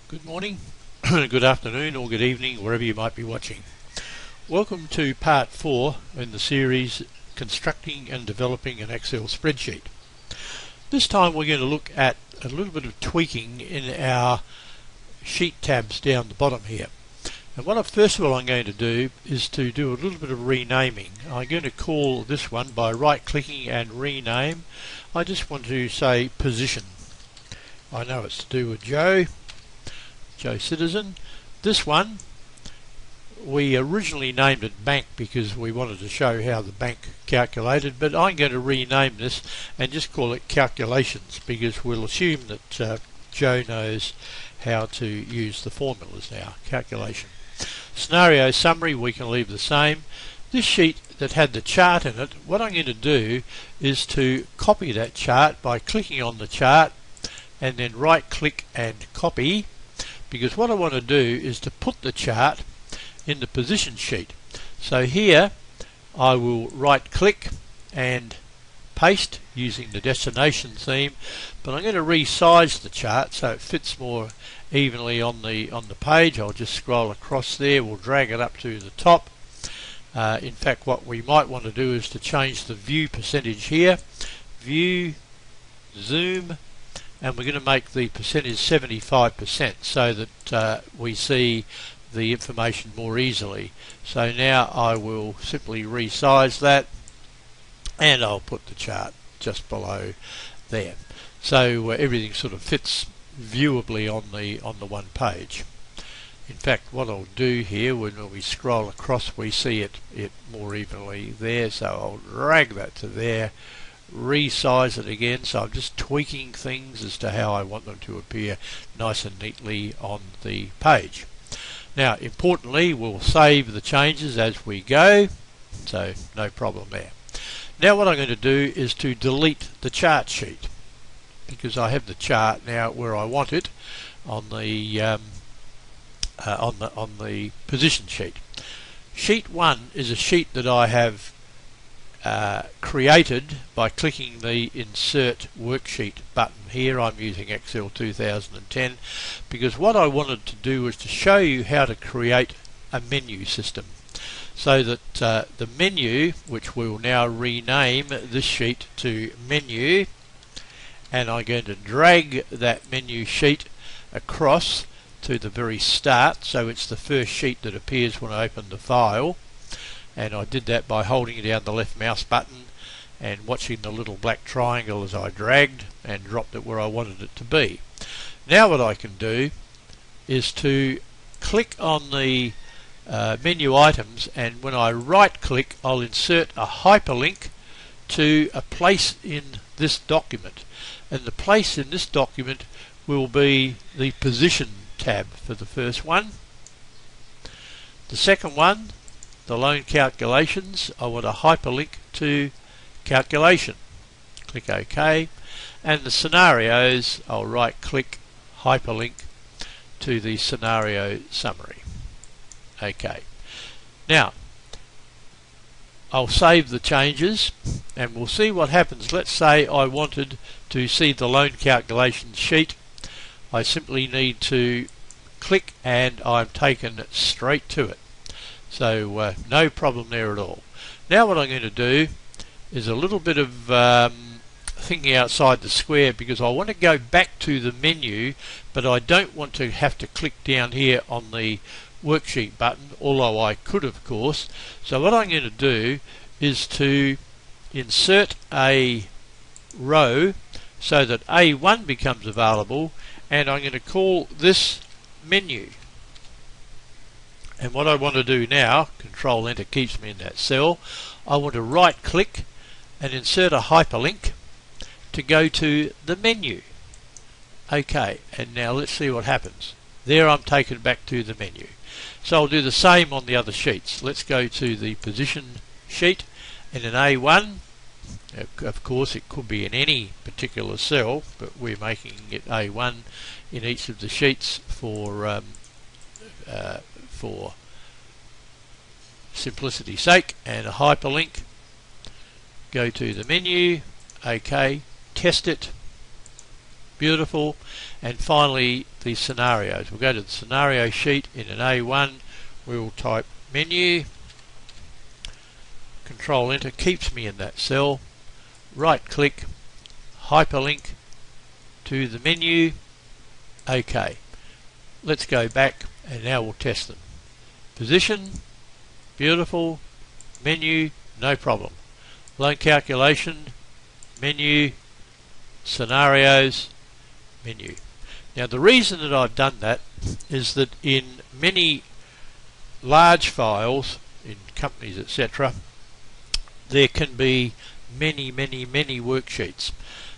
Good morning, good afternoon or good evening, wherever you might be watching. Welcome to part 4 in the series Constructing and Developing an Excel Spreadsheet. This time we're going to look at a little bit of tweaking in our sheet tabs down the bottom here. And what first of all I'm going to do is to do a little bit of renaming. I'm going to call this one by right clicking and rename. I just want to say position. I know it's to do with Joe Citizen. This one we originally named it bank because we wanted to show how the bank calculated, but I'm going to rename this and just call it calculations because we'll assume that Joe knows how to use the formulas now. Calculation. Scenario summary we can leave the same. This sheet that had the chart in it, what I'm going to do is to copy that chart by clicking on the chart and then right click and copy, because what I want to do is to put the chart in the position sheet. So here I will right click and paste using the destination theme, but I'm going to resize the chart so it fits more evenly on the page. I'll just scroll across there, we'll drag it up to the top. In fact, what we might want to do is to change the view percentage here, view, zoom, and we're going to make the percentage 75% so that we see the information more easily. So now I will simply resize that and I'll put the chart just below there. So everything sort of fits viewably on the one page. In fact, what I'll do here, when we scroll across we see it more evenly there, so I'll drag that to there, resize it again, so I'm just tweaking things as to how I want them to appear nice and neatly on the page. Now importantly, we'll save the changes as we go, so no problem there. Now what I'm going to do is to delete the chart sheet, because I have the chart now where I want it on the position sheet. Sheet 1 is a sheet that I have created by clicking the Insert Worksheet button here. I'm using Excel 2010 because what I wanted to do was to show you how to create a menu system, so that the menu, which we'll now rename this sheet to menu, and I'm going to drag that menu sheet across to the very start, so it's the first sheet that appears when I open the file. And I did that by holding down the left mouse button and watching the little black triangle as I dragged and dropped it where I wanted it to be. Now what I can do is to click on the menu items, and when I right click I'll insert a hyperlink to a place in this document, and the place in this document will be the position tab for the first one. The second one, the loan calculations, I want a hyperlink to calculation. Click OK. And the scenarios, I'll right click, hyperlink to the scenario summary. OK. Now I'll save the changes and we'll see what happens. Let's say I wanted to see the loan calculations sheet. I simply need to click and I'm taken straight to it. So no problem there at all. Now what I'm going to do is a little bit of thinking outside the square, because I want to go back to the menu, but I don't want to have to click down here on the worksheet button, although I could of course. So what I'm going to do is to insert a row so that A1 becomes available, and I'm going to call this menu. And what I want to do now, Control Enter keeps me in that cell, I want to right click and insert a hyperlink to go to the menu. OK, and now let's see what happens. There I'm taken back to the menu. So I'll do the same on the other sheets. Let's go to the position sheet, and in A1, of course it could be in any particular cell, but we're making it A1 in each of the sheets for simplicity's sake, and a hyperlink. Go to the menu, OK, test it, Beautiful. And finally the scenarios. We'll go to the scenario sheet. In an A1 we will type menu, Control Enter keeps me in that cell, right click, hyperlink to the menu, OK. Let's go back and now we'll test them. Position, beautiful, menu, no problem. Loan calculation, menu, scenarios, menu. Now the reason that I've done that is that in many large files, in companies etc., there can be many worksheets,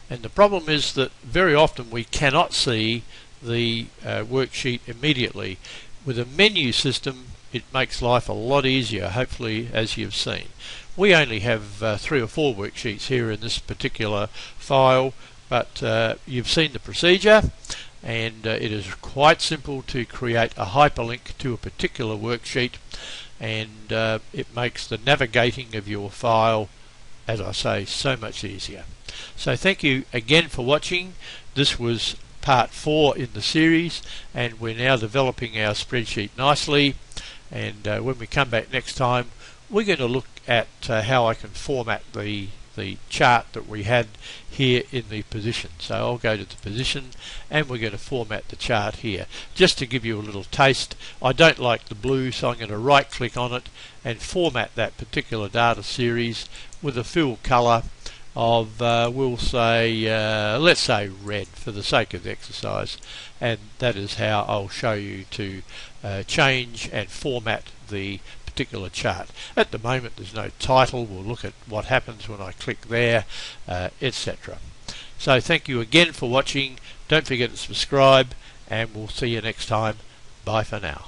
and the problem is that very often we cannot see the worksheet immediately. With a menu system it makes life a lot easier, hopefully, as you've seen. We only have 3 or 4 worksheets here in this particular file, but you've seen the procedure, and it is quite simple to create a hyperlink to a particular worksheet, and it makes the navigating of your file, as I say, so much easier. So thank you again for watching. This was part 4 in the series, and we're now developing our spreadsheet nicely, and when we come back next time we're going to look at how I can format the chart that we had here in the position. So I'll go to the position and we're going to format the chart here. Just to give you a little taste, I don't like the blue, so I'm going to right click on it and format that particular data series with a fill colour of we'll say let's say red for the sake of the exercise, and that is how I'll show you to change and format the particular chart. At the moment there's no title. We'll look at what happens when I click there, etc. So thank you again for watching. Don't forget to subscribe, and we'll see you next time. Bye for now.